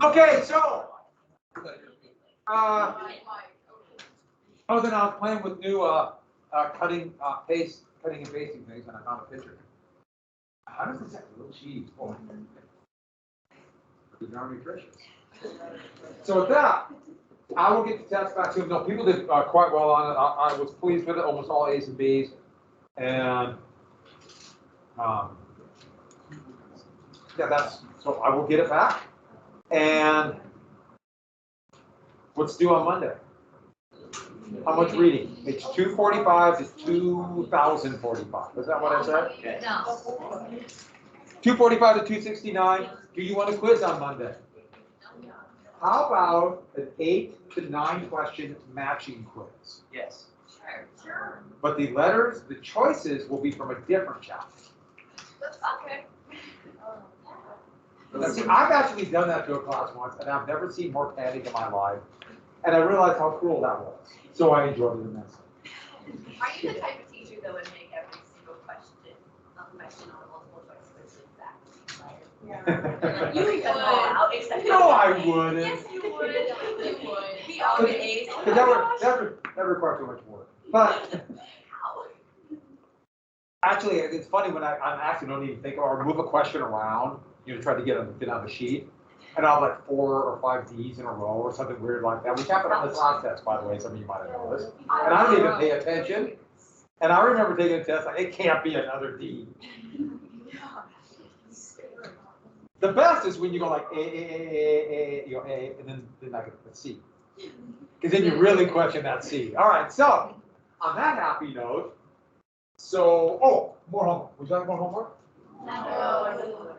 Okay, so then I was playing with new cutting and pasting things, and I found a picture. 100% real cheese. Oh, pretty darn nutritious. So with that, I will get the test back to him. No, people did quite well on it. I was pleased with it. Almost all A's and B's, and yeah, that's so. I will get it back. And what's due on Monday? How much reading? It's 245 to 2045. Is that what I said? No. 245 to 269. Do you want a quiz on Monday? How about an 8 to 9 question matching quiz? Yes. Sure. But the letters, the choices will be from a different chapter. Okay. Now, see, I've actually done that to a class once, and I've never seen more panic in my life. And I realized how cruel that was. So I enjoyed it immensely. Are you the type of teacher that would make every single question on a multiple choice quiz exact? Yeah. You would out except No, I wouldn't. Yes, you would. You would. We all get A's. Because that requires too much work. But actually, it's funny when I'm actually don't even think or move a question around, try to get on the sheet. And I'll have like 4 or 5 D's in a row or something weird like that, which happened on this last test, by the way, some of you might have noticed. And I don't even pay attention. And I remember taking a test, like, it can't be another D. The best is when you go like A, and then like a C. Because then you really question that C. All right, so on that happy note, more homework. Would you like more homework? No.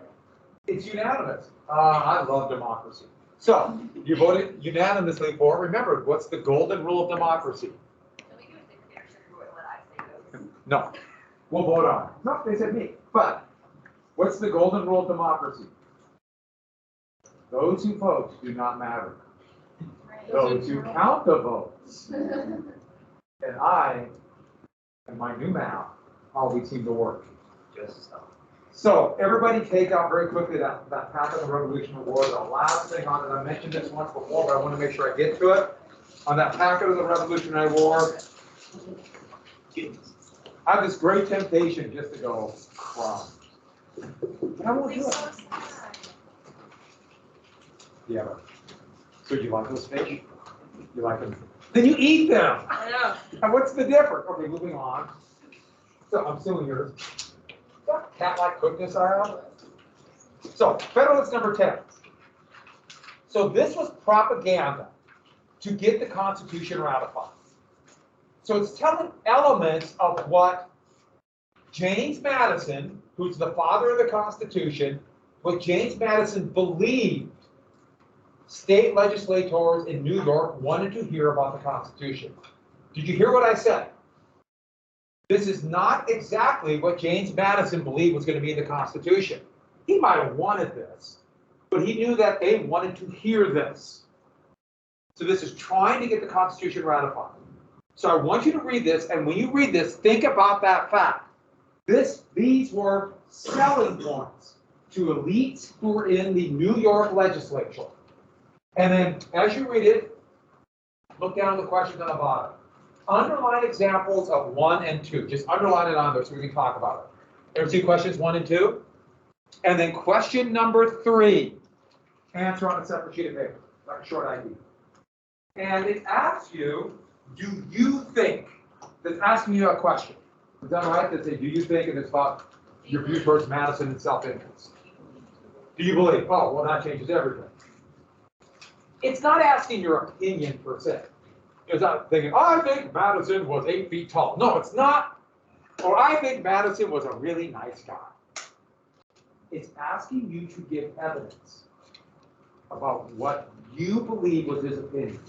It's unanimous. I love democracy. So, you voted unanimously for it. Remember, what's the golden rule of democracy? Can we do a dictatorship for what I say goes? No. We'll vote on it. No, they said me. But, what's the golden rule of democracy? Those who vote do not matter. Those who count the votes. And I, and my new map, always seem to work. Just stop. So everybody take out very quickly that Path of the Revolutionary War. The last thing on it, I mentioned this once before, but I want to make sure I get to it. On that packet of the Revolutionary War, I have this great temptation just to go crumbs. But I won't do it. Yeah. So do you like those fish? You like them? Then you eat them. I know. And what's the difference? Okay, moving on. So I'm stealing yours. Cat-like quickness I have. So, Federalist number 10. So this was propaganda to get the Constitution ratified. So it's telling elements of what James Madison, who's the father of the Constitution, what James Madison believed state legislators in New York wanted to hear about the Constitution. Did you hear what I said? This is not exactly what James Madison believed was going to be in the Constitution. He might have wanted this, but he knew that they wanted to hear this. So this is trying to get the Constitution ratified. So I want you to read this, and when you read this, think about that fact. These were selling points to elites who were in the New York legislature. And then as you read it, look down at the questions on the bottom. Underline examples of 1 and 2. Just underline it on there so we can talk about it. Ever see questions 1 and 2? And then question number 3. Answer on a separate sheet of paper, like a short ID. And it asks you, do you think? It's asking you a question. Is that right? That say, do you think? And it's about your view towards Madison and self-interest. Do you believe? Oh, well, that changes everything. It's not asking your opinion per se. It's not thinking, oh, I think Madison was 8 feet tall. No, it's not. Or I think Madison was a really nice guy. It's asking you to give evidence about what you believe was his opinion.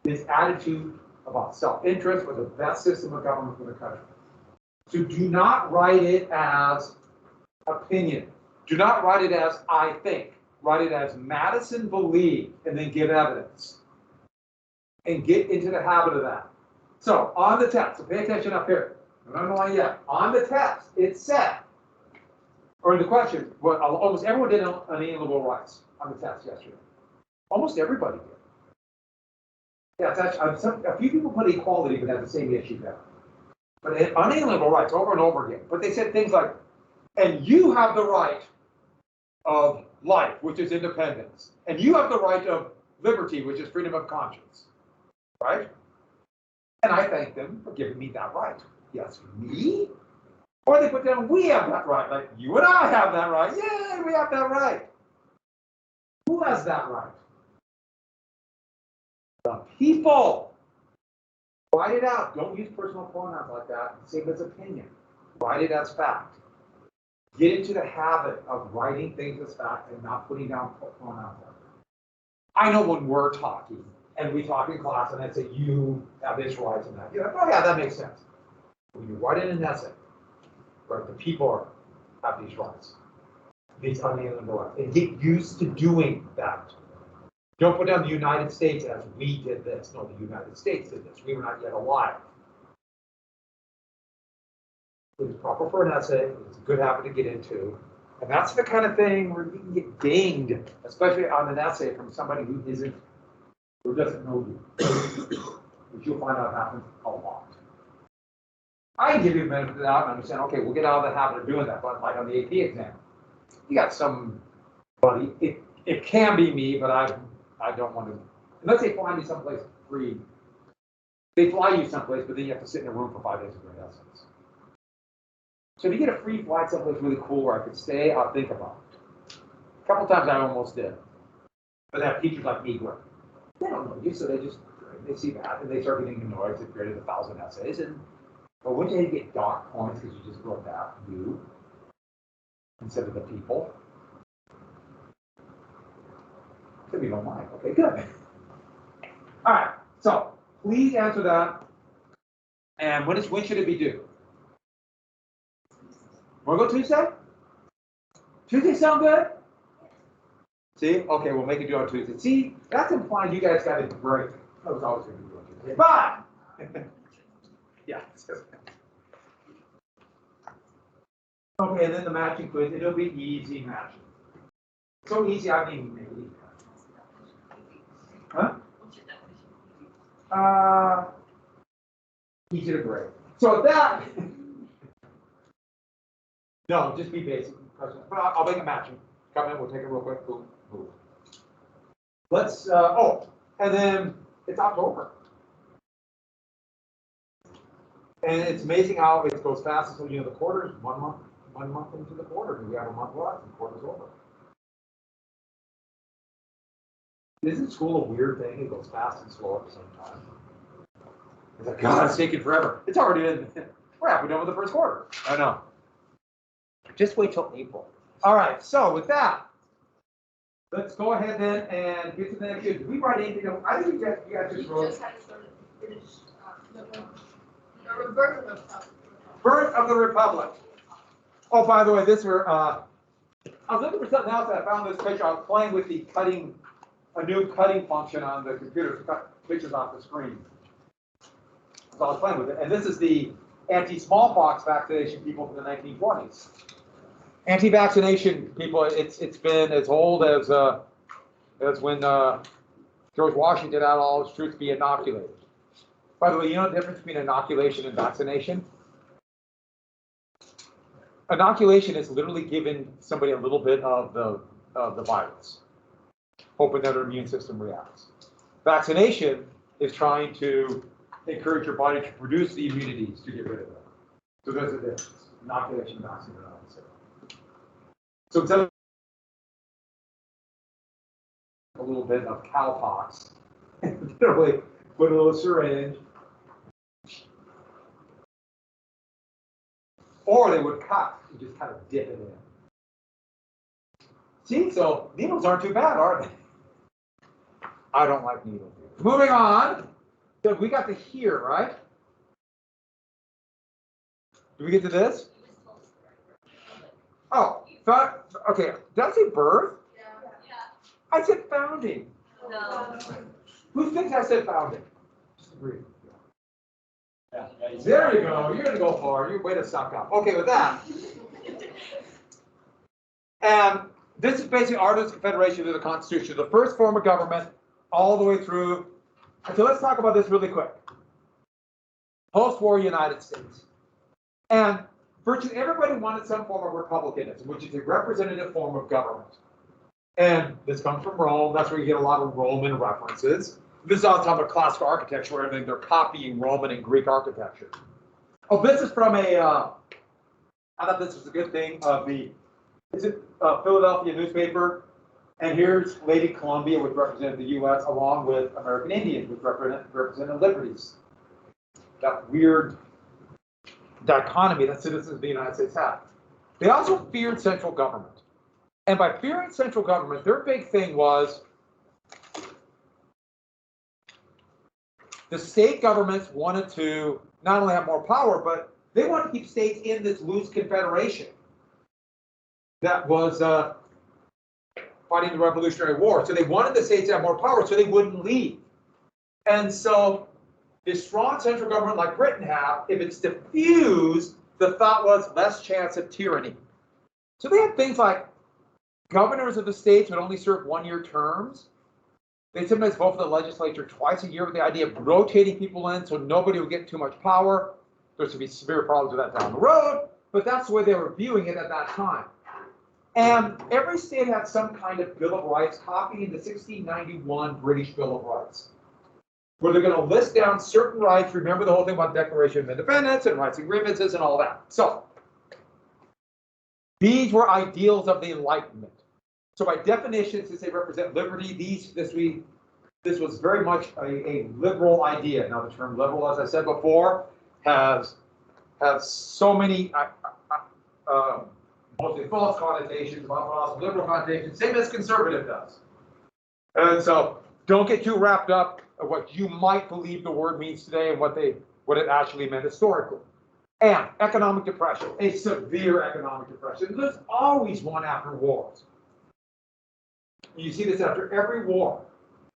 His attitude about self-interest or the best system of government for the country. So do not write it as opinion. Do not write it as I think. Write it as Madison believed, and then give evidence. And get into the habit of that. So on the test, so pay attention up here. Don't underline yet. On the test, it said, Or the question, well, almost everyone did unalienable rights on the test yesterday. Almost everybody did. Yeah, it's actually, a few people put equality, but have the same issue there. But unalienable rights over and over again. But they said things like, and you have the right of life, which is independence. And you have the right of liberty, which is freedom of conscience. Right? And I thank them for giving me that right. Yes, me? Or they put down, we have that right. Like, you and I have that right. Yay, we have that right. Who has that right? The people. Write it out. Don't use personal pronouns like that. Say it's opinion. Write it as fact. Get into the habit of writing things as fact and not putting down pronouns like that. I know when we're talking, and we talk in class, and I say, you have this right and that. You're like, oh yeah, that makes sense. When you write it in an essay, right, the people have these rights, these unalienable rights, and get used to doing that. Don't put down the United States as we did this. No, the United States did this. We were not yet alive. It was proper for an essay. It's a good habit to get into. And that's the kind of thing where you can get dinged, especially on an essay from somebody who doesn't know you. Which you'll find out happens a lot. I can give you a benefit of the doubt and understand, okay, we'll get out of the habit of doing that, but like on the AP exam, you got somebody, it can be me, but I don't want to, unless they fly me someplace free. They fly you someplace, but then you have to sit in a room for 5 days and write essays. So if you get a free flight someplace really cool where I could stay, I'll think about it. A couple times I almost did. But they have teachers like me where they don't know you, so they see that and they start getting annoyed. They created 1,000 essays, but wouldn't you get dock points because you just wrote that, you, instead of the people? So we don't mind. Okay, good. All right, so please answer that. And when should it be due? Want to go Tuesday? Tuesday sound good? See? Okay, we'll make it due on Tuesday. See, that's implying you guys got a break. I was always going to do on Tuesday. But yeah. Okay, and then the matching quiz. It'll be easy matching. So easy, I mean maybe. Huh? Easy to grade. So that. No, just be basic. But I'll make a matching. Come in, we'll take it real quick. Boom, boom. Let's. And then it's October. And it's amazing how it goes fast. So the quarters, 1 month into the quarter, and we have a month left, and the quarter's over. Isn't school a weird thing? It goes fast and slow at the same time. It's like, God, it's taking forever. It's already in. We're halfway done with the first quarter. I know. Just wait till April. All right, so with that, let's go ahead then and get to the next year. Did we write anything else? I think you guys just wrote. Just had to sort of finish the birth of the Republic. Birth of the Republic. Oh, by the way, I was looking for something else and I found this picture. I was playing with a new cutting function on the computer to cut pictures off the screen. So I was playing with it. And this is the anti-smallpox vaccination people from the 1920s. Anti-vaccination people, it's been as old as when George Washington had all his troops be inoculated. By the way, you know the difference between inoculation and vaccination? Inoculation is literally giving somebody a little bit of the virus, hoping that their immune system reacts. Vaccination is trying to encourage your body to produce the immunities to get rid of it. So there's a difference. Inoculation and vaccination. So instead of a little bit of cowpox, literally put a little syringe, or they would cut and just kind of dip it in. See, so needles aren't too bad, are they? I don't like needles. Moving on. So we got to here, right? Did we get to this? Oh, okay. Did I say birth? Yeah. I said founding. No. Who thinks I said founding? Just agree. Yeah. There you go. You're going to go far. You're way to suck up. Okay, with that. And this is basically Articles of Confederation to the Constitution, the first form of government all the way through. And so let's talk about this really quick. Post-war United States. And virtually everybody wanted some form of republicanism, which is a representative form of government. And this comes from Rome. That's where you get a lot of Roman references. This is on top of classical architecture, where they're copying Roman and Greek architecture. Oh, this is from a, I thought this was a good thing, Philadelphia newspaper. And here's Lady Columbia, which represented the U.S., along with American Indians, which represented liberties. That weird dichotomy that citizens of the United States have. They also feared central government. And by fearing central government, their big thing was the state governments wanted to not only have more power, but they wanted to keep states in this loose confederation that was fighting the Revolutionary War. So they wanted the states to have more power so they wouldn't leave. And so this strong central government like Britain have, if it's diffused, the thought was less chance of tyranny. So they had things like governors of the states would only serve one-year terms. They sometimes vote for the legislature twice a year with the idea of rotating people in so nobody would get too much power. There's going to be severe problems with that down the road, but that's the way they were viewing it at that time. And every state had some kind of Bill of Rights copying the 1691 British Bill of Rights, where they're going to list down certain rights. Remember the whole thing about Declaration of Independence and rights and grievances and all that. So these were ideals of the Enlightenment. So by definition, since they represent liberty, this was very much a liberal idea. Now the term liberal, as I said before, has so many mostly false connotations, but also liberal connotations, same as conservative does. And so don't get too wrapped up in what you might believe the word means today and what it actually meant historically. And economic depression, a severe economic depression. There's always one after wars. You see this after every war,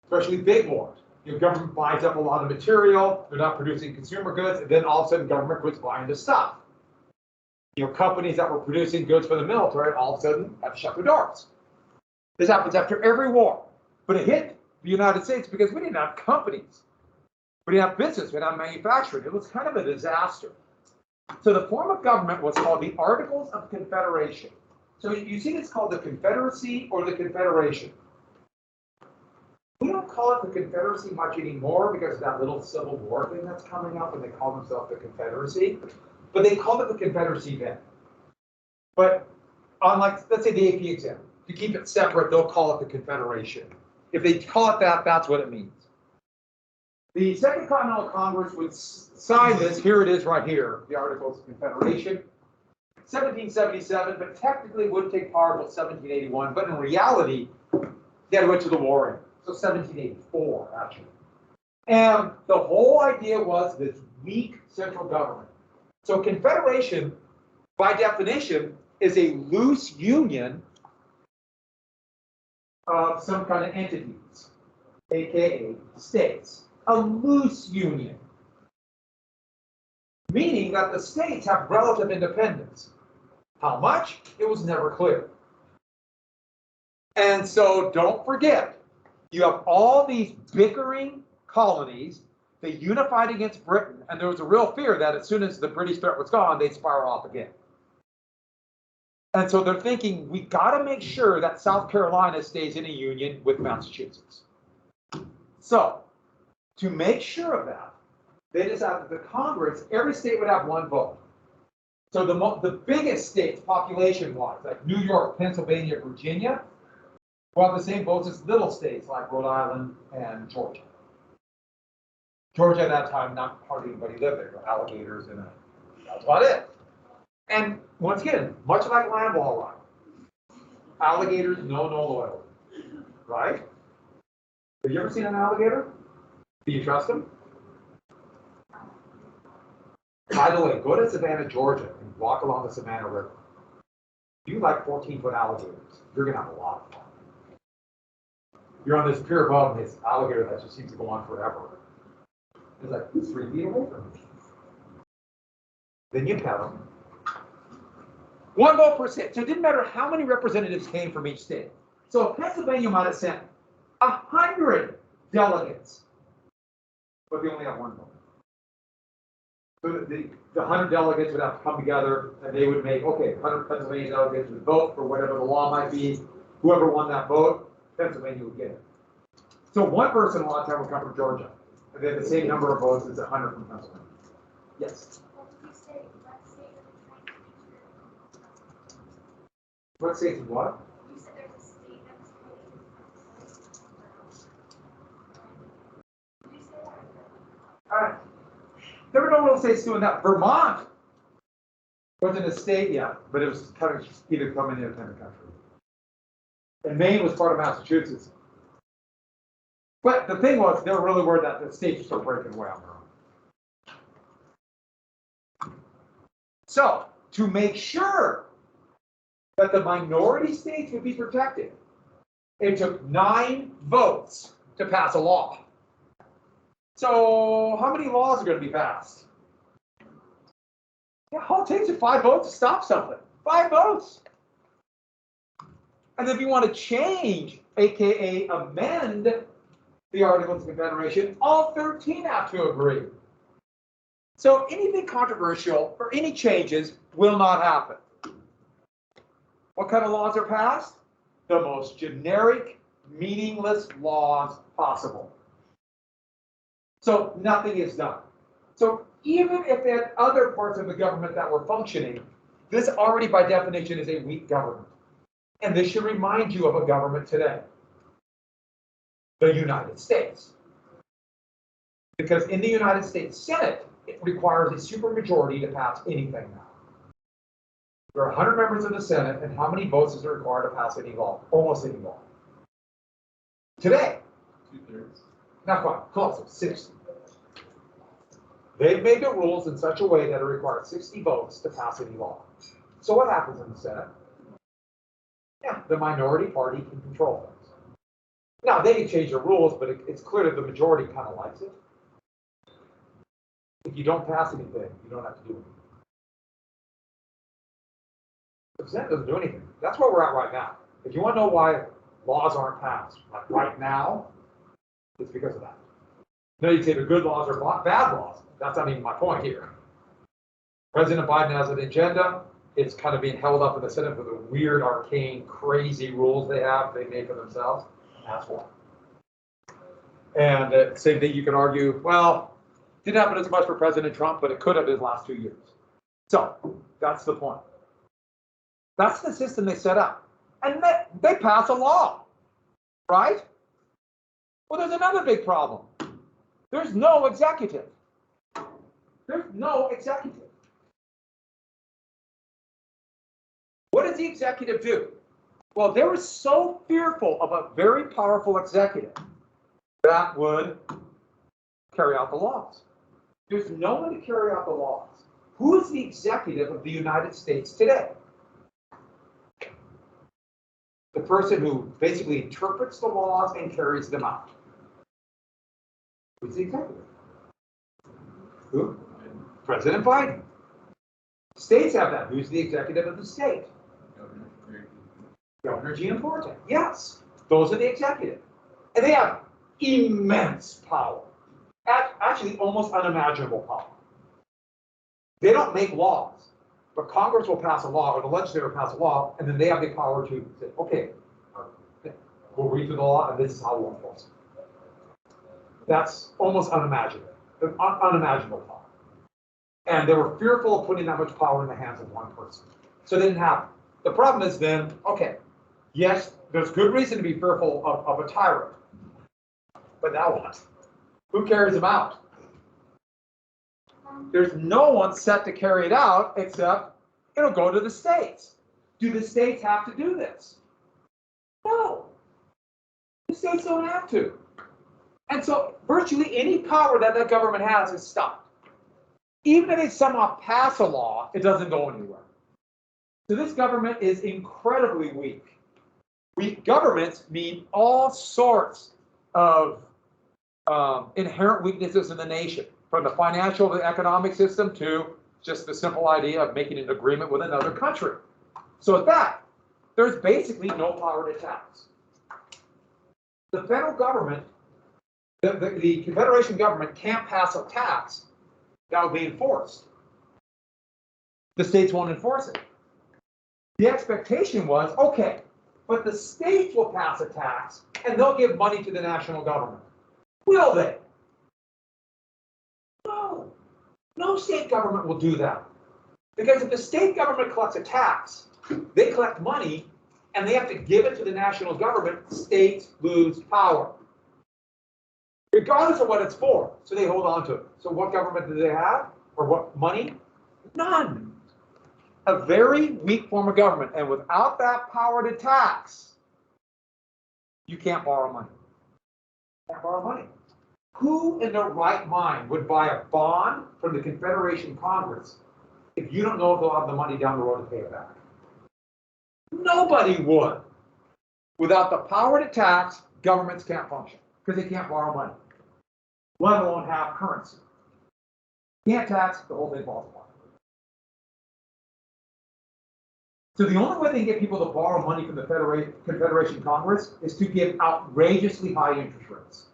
especially big wars. Your government buys up a lot of material, they're not producing consumer goods, and then all of a sudden government quits buying the stuff. Companies that were producing goods for the military all of a sudden have to shut their doors. This happens after every war. But it hit the United States because we didn't have companies. We didn't have business, we didn't have manufacturing. It was kind of a disaster. So the form of government was called the Articles of Confederation. So you see it's called the Confederacy or the Confederation. We don't call it the Confederacy much anymore because of that little Civil War thing that's coming up, and they call themselves the Confederacy. But they called it the Confederacy then. But on, like, let's say the AP exam, to keep it separate, they'll call it the Confederation. If they call it that, that's what it means. The Second Continental Congress would sign this. Here it is right here, the Articles of Confederation. 1777, but technically wouldn't take power until 1781. But in reality, they had went to the war in. So 1784, actually. And the whole idea was this weak central government. So confederation, by definition, is a loose union of some kind of entities, aka states. A loose union. Meaning that the states have relative independence. How much? It was never clear. And so don't forget, you have all these bickering colonies. They unified against Britain, and there was a real fear that as soon as the British threat was gone, they'd spiral off again. And so they're thinking, we got to make sure that South Carolina stays in a union with Massachusetts. So, to make sure of that, they decided that the Congress, every state would have one vote. So the biggest states population-wise, like New York, Pennsylvania, Virginia, will have the same votes as little states like Rhode Island and Georgia. Georgia at that time, not hardly anybody lived there, but alligators and that's about it. And once again, much like land law right? Alligators know no loyalty, right? Have you ever seen an alligator? Do you trust them? By the way, go to Savannah, Georgia, and walk along the Savannah River. You like 14-foot alligators, you're gonna have a lot of fun. You're on this pier above, and this alligator that just seems to go on forever. It's like, he's 3 feet away from me. Then you pet him. 1 vote per state. So it didn't matter how many representatives came from each state. So Pennsylvania might have sent 100 delegates, but they only have 1 vote. So the 100 delegates would have to come together and they would make, okay, 100 Pennsylvania delegates would vote for whatever the law might be. Whoever won that vote, Pennsylvania would get it. So 1 person a lot of time would come from Georgia, and they had the same number of votes as 100 from Pennsylvania. Yes? What states what? You said there's a state that's Did you say that? There were no real states doing that. Vermont wasn't a state yet, but it was kind of either becoming an independent country. And Maine was part of Massachusetts. But the thing was, they were really worried that the states were still breaking away on their own. So, to make sure that the minority states would be protected, it took 9 votes to pass a law. So, how many laws are going to be passed? Yeah, all it takes is 5 votes to stop something. 5 votes. And if you want to change, aka amend, the Articles of Confederation, all 13 have to agree. So anything controversial or any changes will not happen. What kind of laws are passed? The most generic, meaningless laws possible. So nothing is done. So even if they had other parts of the government that were functioning, this already by definition is a weak government. And this should remind you of a government today. The United States. Because in the United States Senate, it requires a supermajority to pass anything now. There are 100 members of the Senate, and how many votes is it required to pass any law? Almost any law. Today, 2/3. Not quite, close, 60. They've made the rules in such a way that it requires 60 votes to pass any law. So what happens in the Senate? Yeah, the minority party can control things. Now, they can change the rules, but it's clear that the majority kind of likes it. If you don't pass anything, you don't have to do anything. The Senate doesn't do anything. That's where we're at right now. If you want to know why laws aren't passed, like right now, it's because of that. Now you say the good laws are bad laws. That's not even my point here. President Biden has an agenda. It's kind of being held up in the Senate for the weird, arcane, crazy rules they made for themselves. That's why. And same thing, you can argue, well, didn't happen as much for President Trump, but it could have in his last 2 years. So that's the point. That's the system they set up. And they pass a law, right? Well, there's another big problem. There's no executive. There's no executive. What does the executive do? Well, they were so fearful of a very powerful executive that would carry out the laws. There's no one to carry out the laws. Who is the executive of the United States today? The person who basically interprets the laws and carries them out. Who's the executive? Who? President Biden. States have that. Who's the executive of the state? Governor Gianforte. Yes, those are the executive. And they have immense power. Actually, almost unimaginable power. They don't make laws, but Congress will pass a law, or the legislature will pass a law, and then they have the power to say, okay, we'll read through the law, and this is how we'll enforce it. That's almost unimaginable. Unimaginable power. And they were fearful of putting that much power in the hands of one person. So they didn't have it. The problem is then, okay, yes, there's good reason to be fearful of a tyrant. But now what? Who carries him out? There's no one set to carry it out except it'll go to the states. Do the states have to do this? No. The states don't have to. And so virtually any power that the government has is stopped. Even if they somehow pass a law, it doesn't go anywhere. So this government is incredibly weak. Weak governments mean all sorts of inherent weaknesses in the nation, from the financial to the economic system to just the simple idea of making an agreement with another country. So at that, there's basically no power to tax. The federal government, the Confederation government can't pass a tax that will be enforced. The states won't enforce it. The expectation was, okay, but the states will pass a tax and they'll give money to the national government. Will they? No. No state government will do that. Because if the state government collects a tax, they collect money and they have to give it to the national government, states lose power. Regardless of what it's for. So they hold on to it. So what government do they have? Or what money? None. A very weak form of government. And without that power to tax, you can't borrow money. You can't borrow money. Who in their right mind would buy a bond from the Confederation Congress if you don't know if they'll have the money down the road to pay it back? Nobody would. Without the power to tax, governments can't function because they can't borrow money, let alone have currency. Can't tax, the whole thing falls apart. So the only way they can get people to borrow money from the Confederation Congress is to give outrageously high interest rates,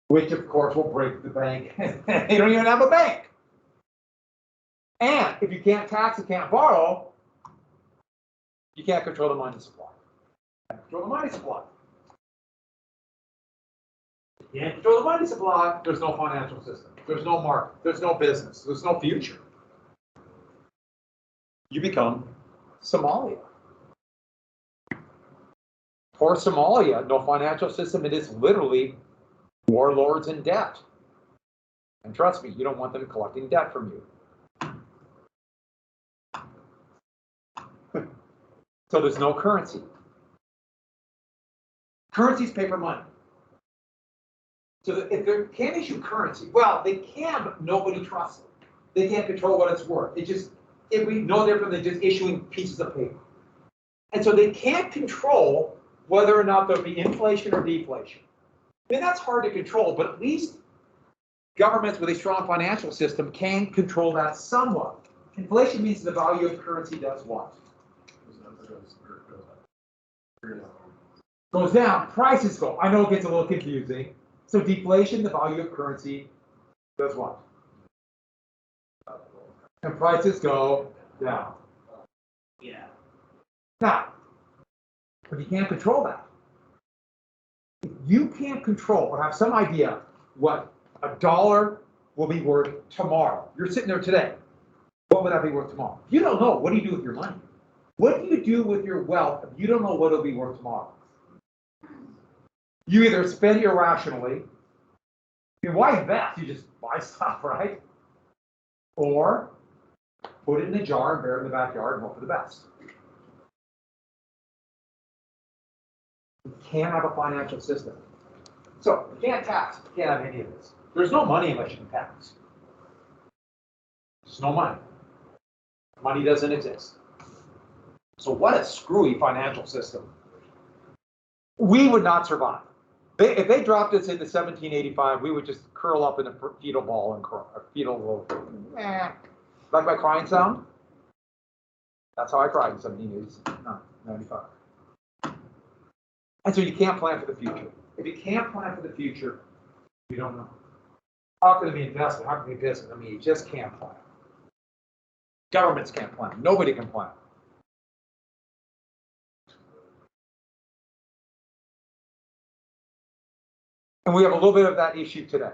which of course will break the bank. They don't even have a bank. And if you can't tax, you can't borrow, you can't control the money supply. You can't control the money supply. You can't control the money supply, there's no financial system. There's no market. There's no business. There's no future. You become Somalia. Poor Somalia, no financial system. It is literally warlords in debt. And trust me, you don't want them collecting debt from you. So there's no currency. Currency is paper money. So if they can't issue currency, well, they can, but nobody trusts it. They can't control what it's worth. It would be no different than just issuing pieces of paper. And so they can't control whether or not there'll be inflation or deflation. I mean, that's hard to control, but at least governments with a strong financial system can control that somewhat. Inflation means the value of currency does what? Goes down, prices go. I know it gets a little confusing. So deflation, the value of currency, does what? And prices go down. Yeah. Now, but you can't control that. If you can't control or have some idea what $1 will be worth tomorrow, you're sitting there today, what would that be worth tomorrow? If you don't know, what do you do with your money? What do you do with your wealth if you don't know what it'll be worth tomorrow? You either spend irrationally, I mean, why invest? You just buy stuff, right? Or put it in a jar and bear it in the backyard and hope for the best. You can't have a financial system. So you can't tax. You can't have any of this. There's no money unless you can tax. There's no money. Money doesn't exist. So what a screwy financial system. We would not survive. If they dropped us into 1785, we would just curl up in a fetal ball and cry, a fetal roll. Like my crying sound? That's how I cried in 1795. And so you can't plan for the future. If you can't plan for the future, you don't know. How can it be investment? How can it be business? I mean, you just can't plan. Governments can't plan. Nobody can plan. And we have a little bit of that issue today.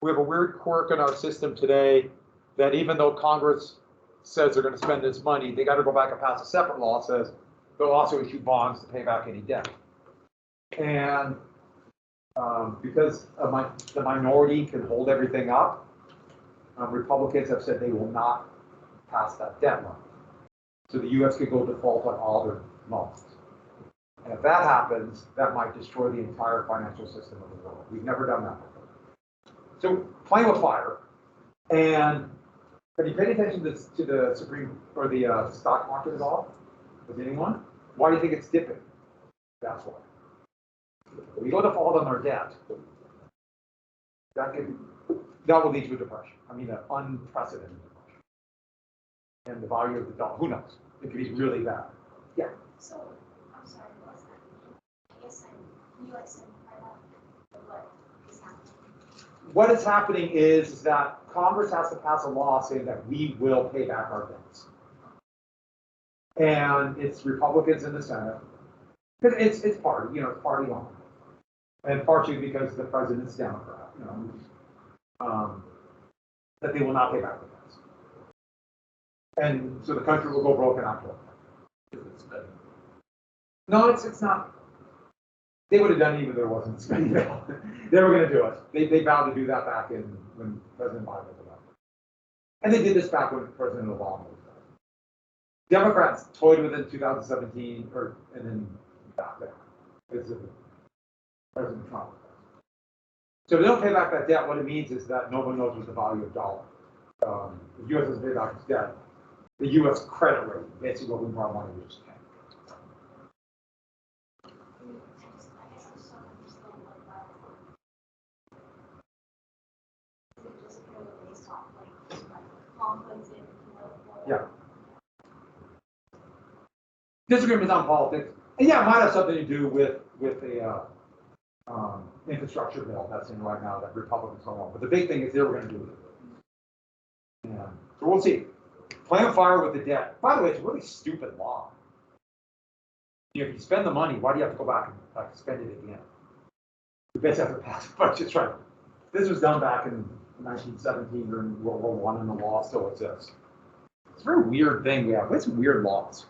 We have a weird quirk in our system today that even though Congress says they're going to spend this money, they got to go back and pass a separate law that says they'll also issue bonds to pay back any debt. And because the minority can hold everything up, Republicans have said they will not pass that debt limit. So the U.S. could go default on all their loans. And if that happens, that might destroy the entire financial system of the world. We've never done that before. So playing with fire. And have you paid attention to the Supreme or the stock market at all? Does anyone? Why do you think it's dipping? That's why. If we go default on our debt, that will lead to a depression. I mean, an unprecedented depression. And the value of the dollar, who knows? It could be really bad. Yeah. So, I'm sorry, what's that? I guess you like said, what is happening? What is happening is that Congress has to pass a law saying that we will pay back our debts. And it's Republicans in the Senate. It's party, it's party line. And partially because the president's Democrat, that they will not pay back the debts. And so the country will go broke in October. No, it's not. They would have done it even if there wasn't a spending bill. They were going to do it. They vowed to do that back when President Biden was elected. And they did this back when President Obama was elected. Democrats toyed with it in 2017, and then back there. Because of President Trump. So if they don't pay back that debt, what it means is that no one knows what the value of dollar. The U.S. has paid back its debt. The U.S. credit rating, basically what we borrow money, we just can't. I guess I'm just not understanding what that is. Is it just purely based off like conflicts in political? Yeah. Disagreements on politics, and yeah, it might have something to do with a infrastructure bill that's in right now that Republicans don't want. But the big thing is they were going to do it. Yeah. So we'll see. Playing fire with the debt. By the way, it's a really stupid law. If you spend the money, why do you have to go back and spend it again? You basically have to pass a budget, right? This was done back in 1917 during World War I, and the law still exists. It's a very weird thing we have. We have some weird laws.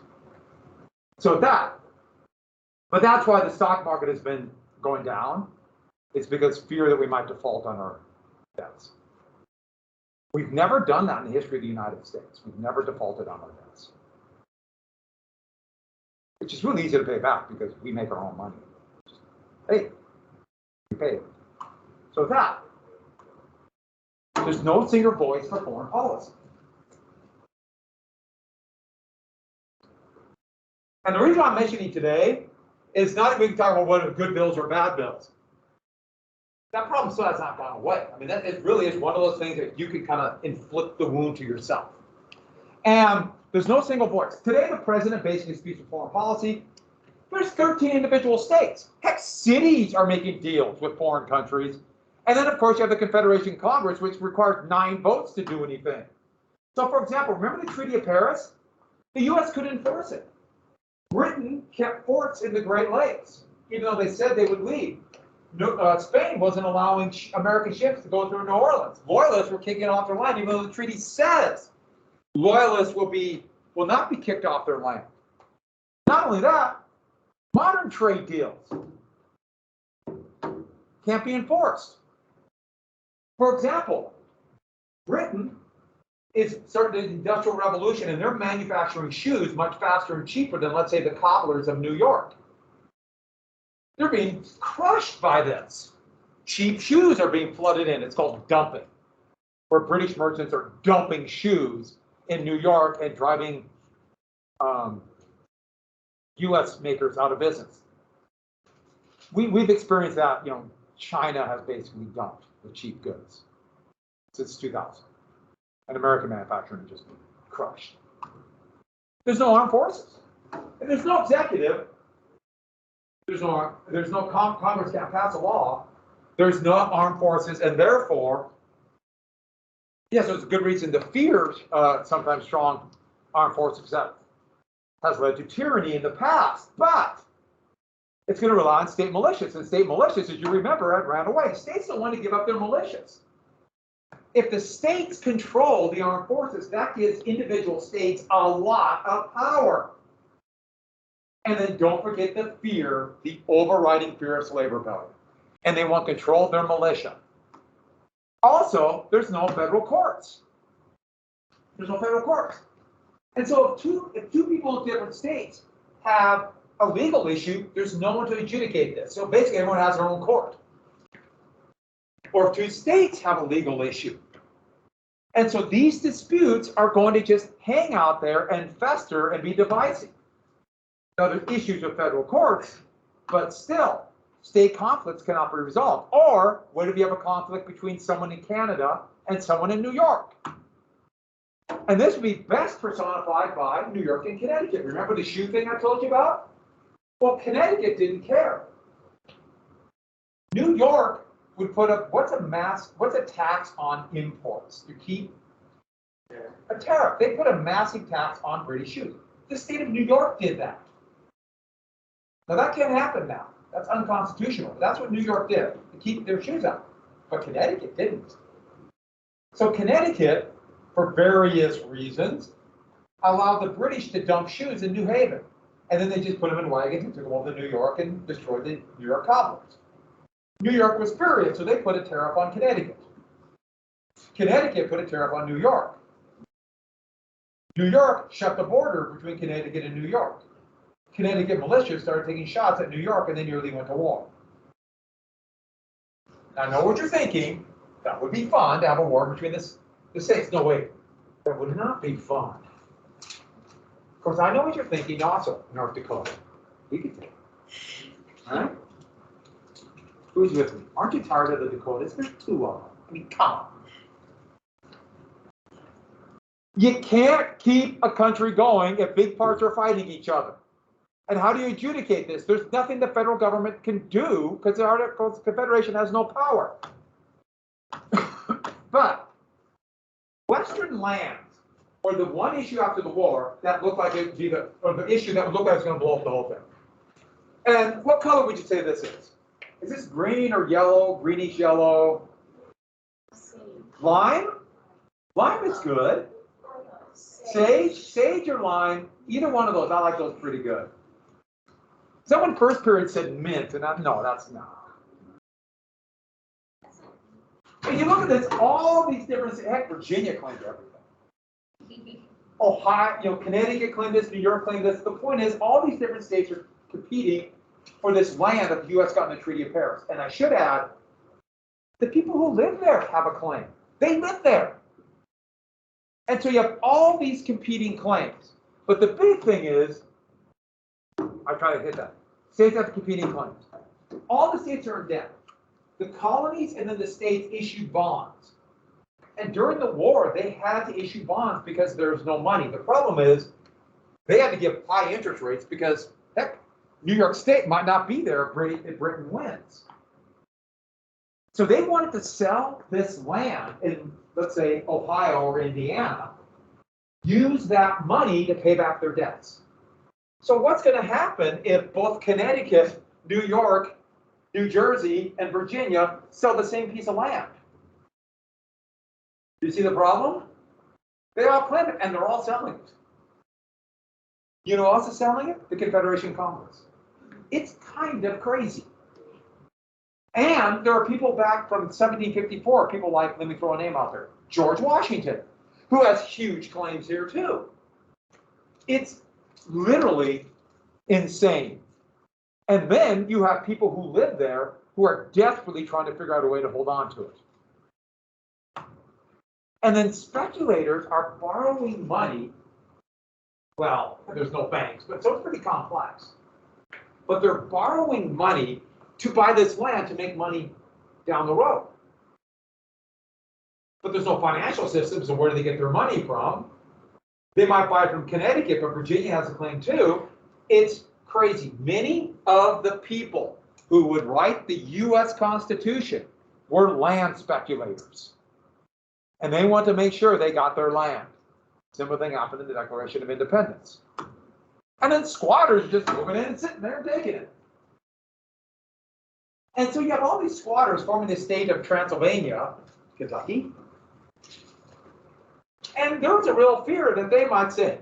So but that's why the stock market has been going down. It's because fear that we might default on our debts. We've never done that in the history of the United States. We've never defaulted on our debts. Which is really easy to pay back because we make our own money. Hey, we pay it. So there's no single voice for foreign policy. And the reason I'm mentioning today is not that we can talk about whether good bills or bad bills. That problem still has not gone away. I mean, it really is one of those things that you can kind of inflict the wound to yourself. And there's no single voice. Today, the president basically speaks for foreign policy. There's 13 individual states. Heck, cities are making deals with foreign countries. And then, of course, you have the Confederation Congress, which requires 9 votes to do anything. So, for example, remember the Treaty of Paris? The U.S. couldn't enforce it. Britain kept forts in the Great Lakes, even though they said they would leave. Spain wasn't allowing American ships to go through New Orleans. Loyalists were kicking off their land, even though the treaty says loyalists will not be kicked off their land. Not only that, modern trade deals can't be enforced. For example, Britain is starting the Industrial Revolution, and they're manufacturing shoes much faster and cheaper than, let's say, the cobblers of New York. They're being crushed by this. Cheap shoes are being flooded in. It's called dumping, where British merchants are dumping shoes in New York and driving U.S. makers out of business. We've experienced that. China has basically dumped the cheap goods since 2000. And American manufacturing has just been crushed. There's no armed forces. And there's no executive. There's no Congress can't pass a law. There's no armed forces, and therefore, yes, there's a good reason to fear sometimes strong armed forces that has led to tyranny in the past. But it's going to rely on state militias. And state militias, as you remember, had ran away. States don't want to give up their militias. If the states control the armed forces, that gives individual states a lot of power. And then don't forget the overriding fear of slave rebellion. And they want control of their militia. Also, there's no federal courts. There's no federal courts. And so if two people in different states have a legal issue, there's no one to adjudicate this. So basically, everyone has their own court. Or if 2 states have a legal issue. And so these disputes are going to just hang out there and fester and be divisive. Now, there's issues with federal courts, but still, state conflicts cannot be resolved. Or what if you have a conflict between someone in Canada and someone in New York? And this would be best personified by New York and Connecticut. Remember the shoe thing I told you about? Well, Connecticut didn't care. New York would put up, what's a tax on imports? You keep a tariff. They put a massive tax on British shoes. The state of New York did that. Now that can't happen now. That's unconstitutional. That's what New York did, to keep their shoes out. But Connecticut didn't. So Connecticut, for various reasons, allowed the British to dump shoes in New Haven. And then they just put them in wagons and took them over to New York and destroyed the New York cobblers. New York was furious, so they put a tariff on Connecticut. Connecticut put a tariff on New York. New York shut the border between Connecticut and New York. Connecticut militias started taking shots at New York and they nearly went to war. I know what you're thinking. That would be fun to have a war between the states. No, wait. That would not be fun. Of course, I know what you're thinking also, North Dakota. We could take it. All right? Who's with me? Aren't you tired of the Dakotas? There's two of them. I mean, come on. You can't keep a country going if big parts are fighting each other. And how do you adjudicate this? There's nothing the federal government can do because the Articles of Confederation has no power. But Western lands, or the one issue after the war that looked like it would be the issue that would look like it's going to blow up the whole thing. And what color would you say this is? Is this green or yellow, greenish yellow? Lime? Lime is good. Sage or lime, either one of those. I like those pretty good. Someone first period said mint, and no, that's not. When you look at this, all these different, heck, Virginia claimed everything. Ohio, Connecticut claimed this, New York claimed this. The point is, all these different states are competing for this land that the U.S. got in the Treaty of Paris. And I should add, the people who live there have a claim. They live there. And so you have all these competing claims. But the big thing is, I try to hit that. States have competing claims. All the states are in debt. The colonies and then the states issued bonds. And during the war, they had to issue bonds because there's no money. The problem is, they had to give high interest rates because, heck, New York State might not be there if Britain wins. So they wanted to sell this land in, let's say, Ohio or Indiana, use that money to pay back their debts. So what's going to happen if both Connecticut, New York, New Jersey, and Virginia sell the same piece of land? Do you see the problem? They all claim it, and they're all selling it. You know who else is selling it? The Confederation Congress. It's kind of crazy. And there are people back from 1754, people like, let me throw a name out there, George Washington, who has huge claims here too. It's literally insane. And then you have people who live there who are desperately trying to figure out a way to hold on to it. And then speculators are borrowing money. Well, there's no banks, but so it's pretty complex. But they're borrowing money to buy this land to make money down the road. But there's no financial system, so where do they get their money from? They might buy from Connecticut, but Virginia has a claim too. It's crazy. Many of the people who would write the U.S. Constitution were land speculators. And they want to make sure they got their land. Similar thing happened in the Declaration of Independence. And then squatters just moving in and sitting there and taking it. And so you have all these squatters forming the state of Transylvania, Kentucky. And there's a real fear that they might say,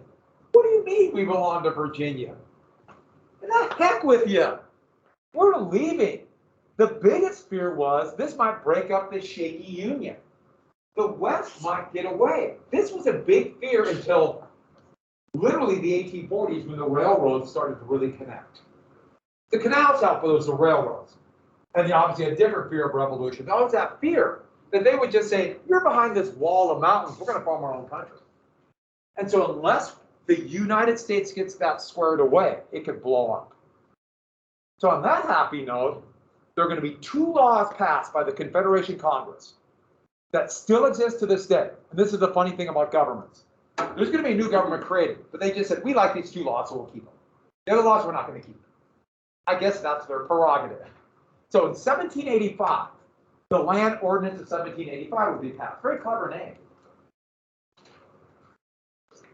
what do you mean we belong to Virginia? And the heck with you. We're leaving. The biggest fear was this might break up this shaky union. The West might get away. This was a big fear until literally the 1840s when the railroads started to really connect. The canals helped, but it was the railroads. And they obviously had a different fear of revolution. There was that fear that they would just say, you're behind this wall of mountains, we're going to form our own country. And so unless the United States gets that squared away, it could blow up. So on that happy note, there are going to be 2 laws passed by the Confederation Congress that still exist to this day. And this is the funny thing about governments. There's going to be a new government created, but they just said, we like these two laws, so we'll keep them. The other laws, we're not going to keep them. I guess that's their prerogative. So in 1785, the Land Ordinance of 1785 would be passed. Very clever name.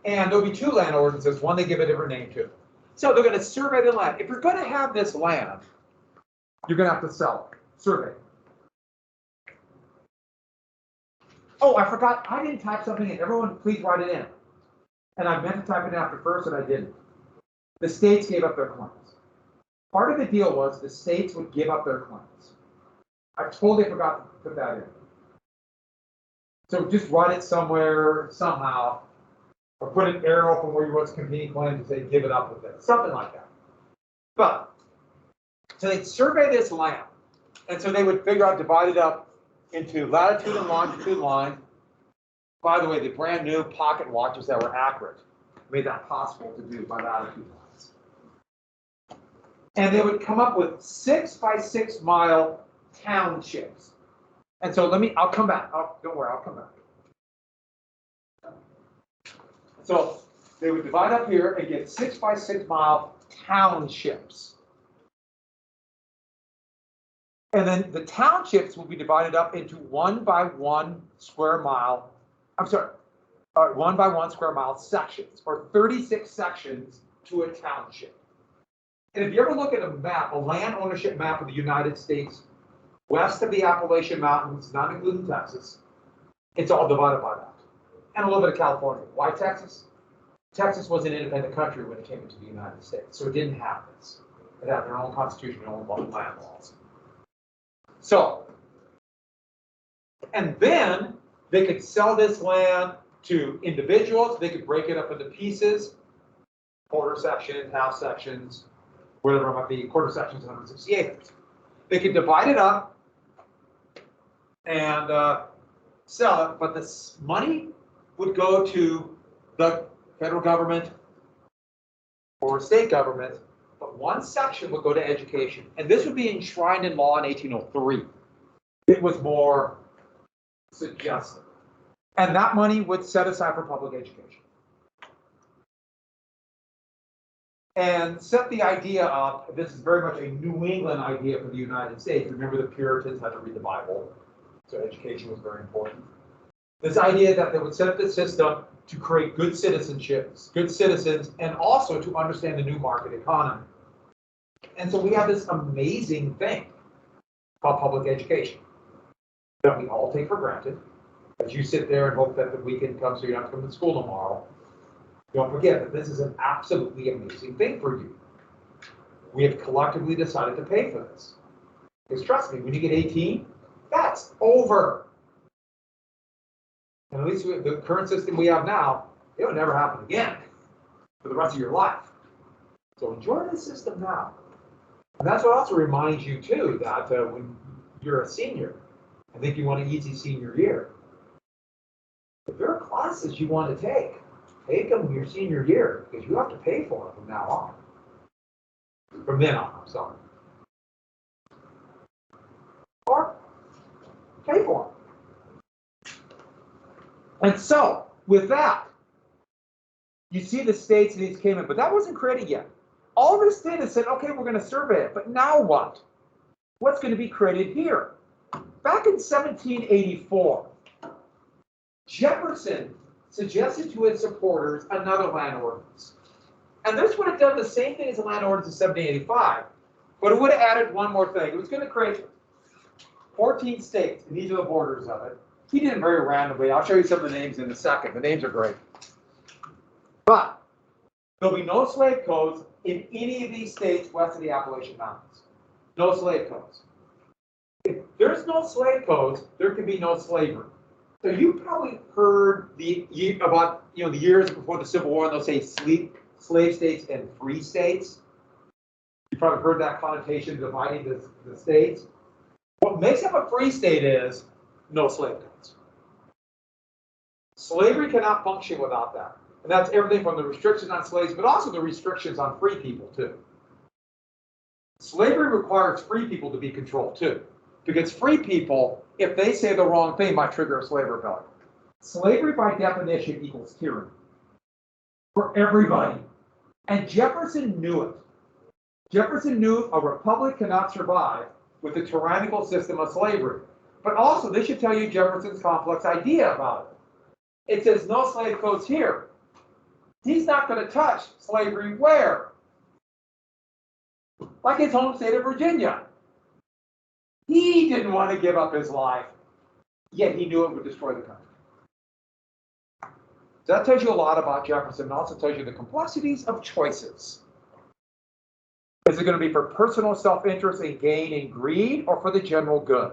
And there'll be two land ordinances, one they give a different name to. So they're going to survey the land. If you're going to have this land, you're going to have to sell it. Survey. Oh, I forgot. I didn't type something in. Everyone, please write it in. And I meant to type it in after first, and I didn't. The states gave up their claims. Part of the deal was the states would give up their claims. I totally forgot to put that in. So just write it somewhere, somehow, or put an arrow from where you wrote competing claims and say, give it up with it. Something like that. But, so they'd survey this land. And so they would figure out, divide it up into latitude and longitude lines. By the way, the brand new pocket watches that were accurate made that possible to do by latitude lines. And they would come up with 6 by 6 mile townships. And so I'll come back. Don't worry, I'll come back. So they would divide up here and get 6 by 6 mile townships. And then the townships will be divided up into 1 by 1 square mile, 1 by 1 square mile sections, or 36 sections to a township. And if you ever look at a map, a land ownership map of the United States, west of the Appalachian Mountains, not including Texas, it's all divided by that. And a little bit of California. Why Texas? Texas was an independent country when it came into the United States, so it didn't have this. It had their own constitution, their own land laws. So, and then they could sell this land to individuals. They could break it up into pieces, quarter sections, half sections, whatever it might be, quarter sections, 160 acres. They could divide it up and sell it, but this money would go to the federal government or state government, but one section would go to education. And this would be enshrined in law in 1803. It was more suggestive. And that money would set aside for public education. And set the idea up, this is very much a New England idea for the United States. Remember, the Puritans had to read the Bible, so education was very important. This idea that they would set up the system to create good citizenships, good citizens, and also to understand the new market economy. And so we have this amazing thing called public education that we all take for granted. As you sit there and hope that the weekend comes so you don't have to come to school tomorrow, don't forget that this is an absolutely amazing thing for you. We have collectively decided to pay for this. Because trust me, when you get 18, that's over. And at least with the current system we have now, it'll never happen again for the rest of your life. So enjoy the system now. And that's what also reminds you too, that when you're a senior, I think you want an easy senior year. If there are classes you want to take them your senior year, because you have to pay for them from now on. From then on, I'm sorry. Or pay for them. And so, with that, you see the states and these came in, but that wasn't created yet. All the states said, okay, we're going to survey it, but now what? What's going to be created here? Back in 1784, Jefferson suggested to his supporters another land ordinance. And this would have done the same thing as the land ordinance of 1785, but it would have added one more thing. It was going to create 14 states, and these are the borders of it. He did it very randomly. I'll show you some of the names in a second. The names are great. But there'll be no slave codes in any of these states west of the Appalachian Mountains. No slave codes. If there's no slave codes, there can be no slavery. So you probably heard about the years before the Civil War, and they'll say slave states and free states. You probably heard that connotation dividing the states. What makes up a free state is no slave codes. Slavery cannot function without that. And that's everything from the restrictions on slaves, but also the restrictions on free people, too. Slavery requires free people to be controlled, too. Because free people, if they say the wrong thing, might trigger a slave rebellion. Slavery, by definition, equals tyranny. for everybody. And Jefferson knew it. Jefferson knew a republic cannot survive with the tyrannical system of slavery. But also, this should tell you Jefferson's complex idea about it. It says no slave codes here. He's not going to touch slavery where? Like his home state of Virginia. He didn't want to give up his life, yet he knew it would destroy the country. So that tells you a lot about Jefferson, and also tells you the complexities of choices. Is it going to be for personal self-interest and gain and greed, or for the general good?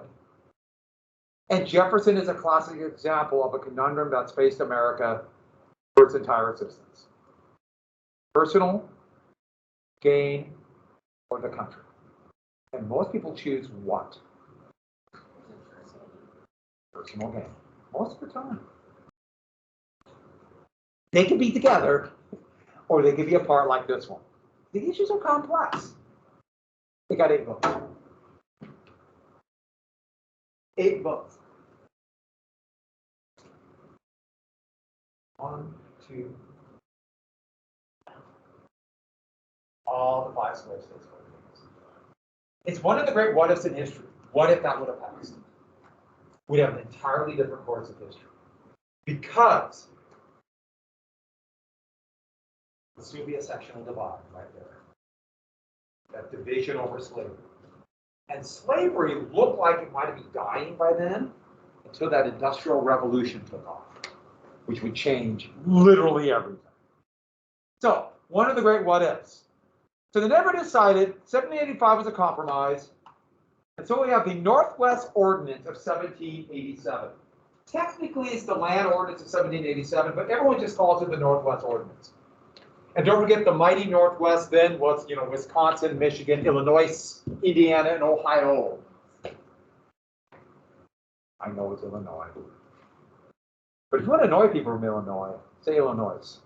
And Jefferson is a classic example of a conundrum that's faced America for its entire existence. Personal gain or the country. And most people choose what? Personal gain. Most of the time. They can be together, or they can be apart like this one. The issues are complex. They got 8 votes. 8 votes. 1, 2. All the 5 slave states voted for this. It's one of the great what ifs in history. What if that would have passed? We'd have an entirely different course of history. Because this would be a sectional divide right there. That division over slavery. And slavery looked like it might be dying by then until that Industrial Revolution took off, which would change literally everything. So, one of the great what ifs. So they never decided. 1785 was a compromise. And so we have the Northwest Ordinance of 1787. Technically, it's the Land Ordinance of 1787, but everyone just calls it the Northwest Ordinance. And don't forget the mighty Northwest then was, Wisconsin, Michigan, Illinois, Indiana, and Ohio. I know it's Illinois. But if you want to annoy people from Illinois, say Illinois.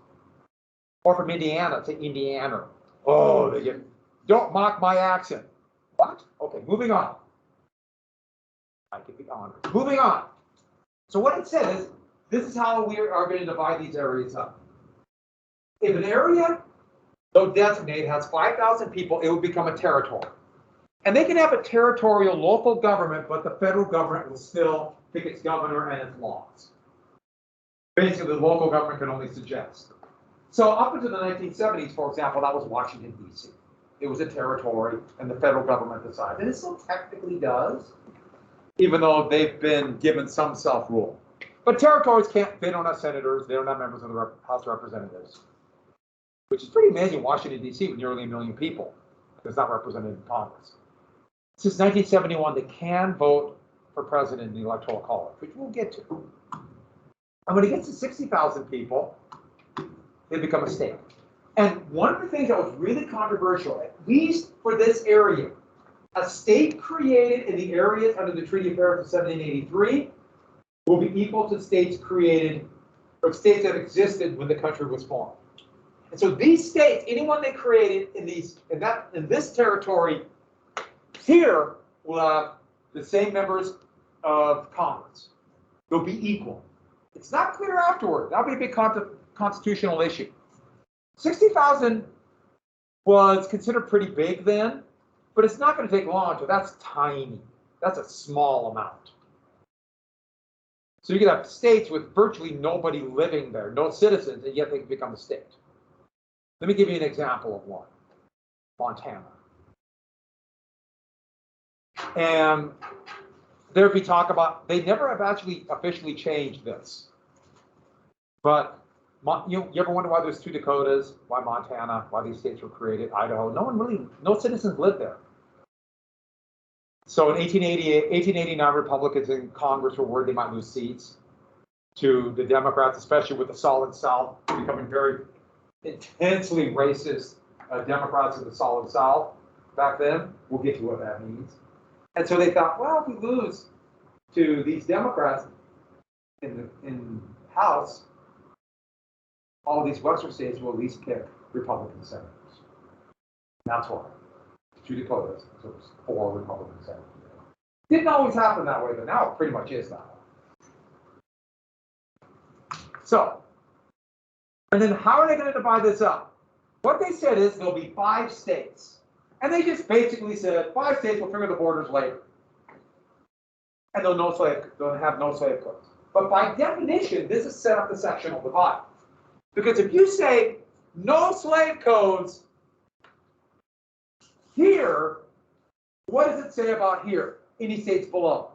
Or from Indiana, say Indiana. Oh, they get, don't mock my accent. What? Okay, moving on. I can be honored. Moving on. So what it says, this is how we are going to divide these areas up. If an area, though designated, has 5,000 people, it will become a territory. And they can have a territorial local government, but the federal government will still pick its governor and its laws. Basically, the local government can only suggest. So up until the 1970s, for example, that was Washington, D.C. It was a territory, and the federal government decided. And it still technically does, even though they've been given some self-rule. But territories they don't have senators, they don't have members of the House of Representatives. Which is pretty amazing, Washington, D.C., with nearly 1 million people, is not represented in Congress. Since 1971, they can vote for president in the Electoral College, which we'll get to. And when it gets to 60,000 people, they become a state. And one of the things that was really controversial, at least for this area, a state created in the areas under the Treaty of Paris of 1783 will be equal to states created, or states that existed when the country was formed. And so these states, anyone they created in this territory here, will have the same members of Congress. They'll be equal. It's not clear afterward. That'll be a big constitutional issue. 60,000 was considered pretty big then, but it's not going to take long. So that's tiny. That's a small amount. So you could have states with virtually nobody living there, no citizens, and yet they can become a state. Let me give you an example of one. Montana. And there we talk about, they never have actually officially changed this. But you ever wonder why there's 2 Dakotas, why Montana, why these states were created, Idaho? No citizens lived there. So in 1889, Republicans in Congress were worried they might lose seats to the Democrats, especially with the Solid South becoming very intensely racist Democrats in the Solid South back then. We'll get to what that means. And so they thought, well, if we lose to these Democrats in the House, all of these Western states will at least pick Republican senators. And that's why. 2 Dakotas, so it was 4 Republican senators. Didn't always happen that way, but now it pretty much is that way. So, And then how are they going to divide this up? What they said is there'll be 5 states. And they just basically said 5 states will figure the borders later. And they'll have no slave codes. But by definition, this is set up the sectional divide. Because if you say no slave codes here, what does it say about here? Any states below?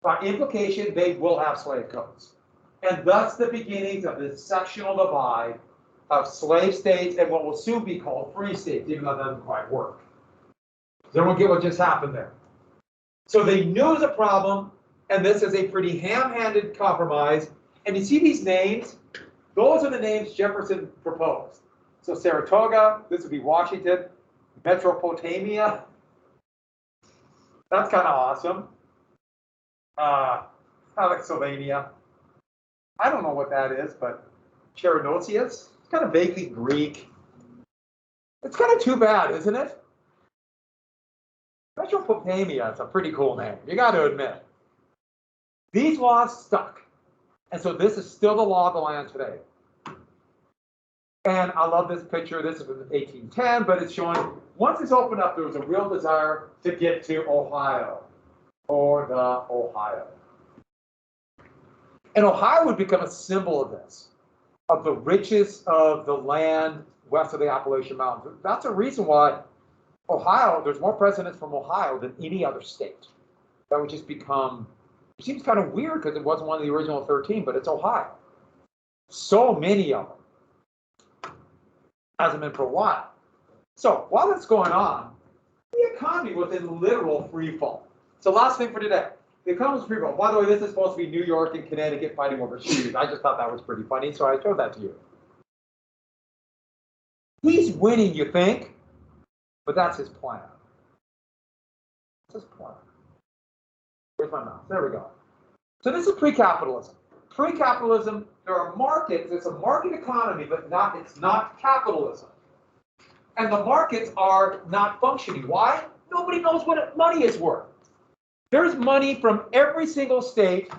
By implication, they will have slave codes. And thus the beginnings of this sectional divide of slave states and what will soon be called free states, even though that doesn't quite work. Does everyone get what just happened there? So they knew it was a problem, and this is a pretty ham-handed compromise. And you see these names? Those are the names Jefferson proposed. So Saratoga, this would be Washington, Metropotamia. That's kind of awesome. Alexylvania. I don't know what that is, but Chernossius, it's kind of vaguely Greek. It's kind of too bad, isn't it? Metropotamia is a pretty cool name, you got to admit. These laws stuck. And so this is still the law of the land today. And I love this picture. This is from 1810, but it's showing once it's opened up, there was a real desire to get to Ohio, or the Ohio. And Ohio would become a symbol of this, of the riches of the land west of the Appalachian Mountains. That's a reason why Ohio, there's more presidents from Ohio than any other state. That would just become, it seems kind of weird because it wasn't one of the original 13, but it's Ohio. So many of them. Hasn't been for a while. So while that's going on, the economy was in literal free fall. So last thing for today, the economy was free fall. By the way, this is supposed to be New York and Connecticut fighting over shoes. I just thought that was pretty funny, so I showed that to you. He's winning, you think, but that's his plan. That's his plan. Where's my mouse? There we go. So this is pre-capitalism. Pre-capitalism, there are markets. It's a market economy, but it's not capitalism. And the markets are not functioning. Why? Nobody knows what money is worth. There's money from every single state.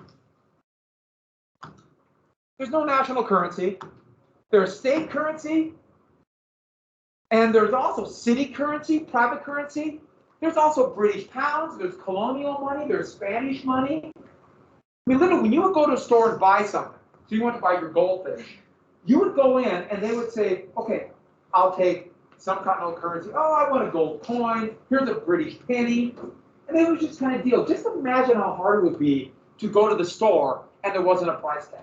There's no national currency. There's state currency. And there's also city currency, private currency. There's also British pounds. There's colonial money. There's Spanish money. I mean, literally, when you would go to a store and buy something, so you went to buy your goldfish, you would go in and they would say, okay, I'll take some continental currency. Oh, I want a gold coin. Here's a British penny. And they would just kind of deal. Just imagine how hard it would be to go to the store and there wasn't a price tag.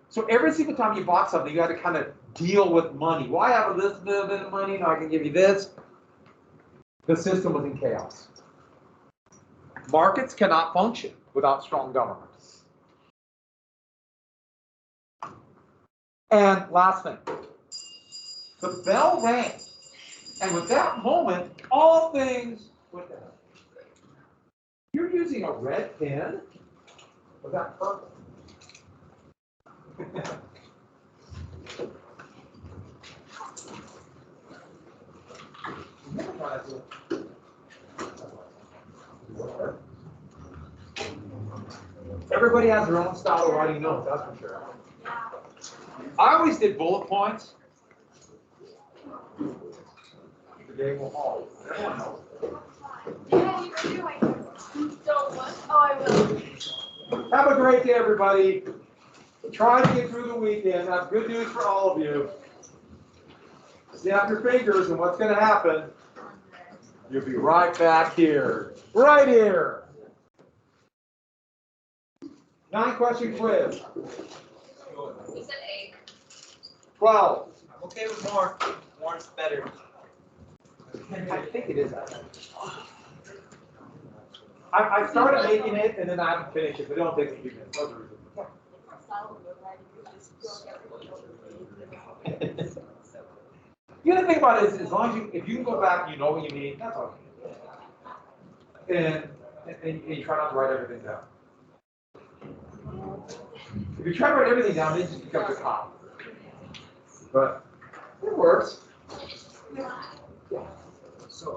So every single time you bought something, you had to kind of deal with money. Well, I have this little bit of money, now I can give you this. The system was in chaos. Markets cannot function without strong government. And last thing, the bell rang. And with that moment, all things went down. You're using a red pen? Was that purple? Everybody has their own style of writing notes, that's for sure. I always did bullet points. The game will hold. Everyone knows. Yeah, you can do my don't want. Oh, I will. Have a great day, everybody. Try to get through the weekend. I have good news for all of you. Snap your fingers, and what's going to happen? You'll be right back here. Right here. 9-question quiz. You said 8. 12. I'm okay with more. More's better. I think it is. I started making it, and then I haven't finished it, but it don't take a few minutes. Those are reasons. The other thing about it is, as long as if you can go back and you know what you need, that's okay. And you try not to write everything down. If you try to write everything down, it just becomes a cop. But it works. Yeah. So,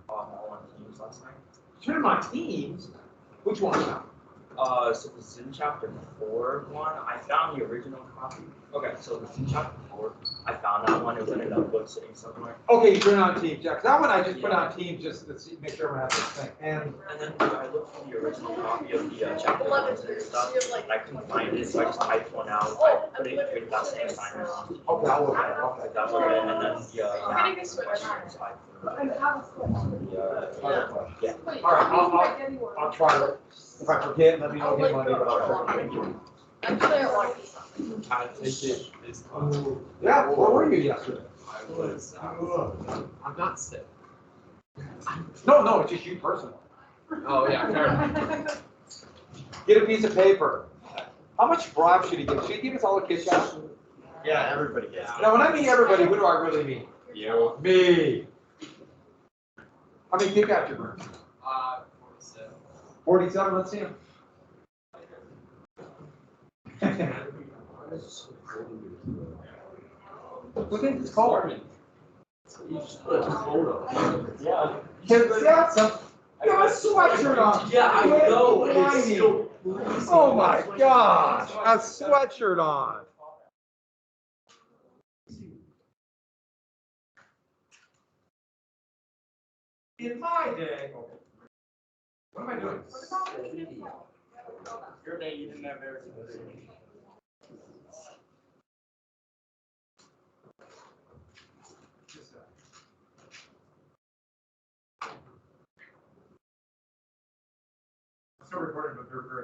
all on Teams last night. Turn my teams. Which one now? So this is in chapter 4 one. I found the original copy. Okay, so this is in chapter 4. I found that one. It was in a notebook sitting somewhere. Okay, you turn on Teams, yeah, 'cause that one I just put on Teams just to see, make sure everyone has this thing. And And then I looked for the original copy of the chapter 1 and stuff. And I couldn't find it, so I just typed one out. I put it with that same assignment on. okay, I'll look at it. Okay. That was it. And then the Getting this switch. questions I put. Yeah. All right, I'll try it. If I forget, let me know again Monday, but I'll try. Actually, I like this. I take it this time. Yeah, where were you yesterday? I was, I'm not sick. No, it's just you personally. Oh, yeah, fair enough. Get a piece of paper. How much bribe should he give? Should he give us all a Kit Kat? Yeah, everybody gets it. Now, when I mean everybody, who do I really mean? You? Me. How many Kit Kats you bring? 47. 47, let's see him. Look at this color. Yeah. Yeah, some, you got a sweatshirt on. Yeah, I know, Quit it's still whining. Oh my gosh, a sweatshirt on. In my day. What am I doing? Your day, you didn't have everything. Still recording, but they're very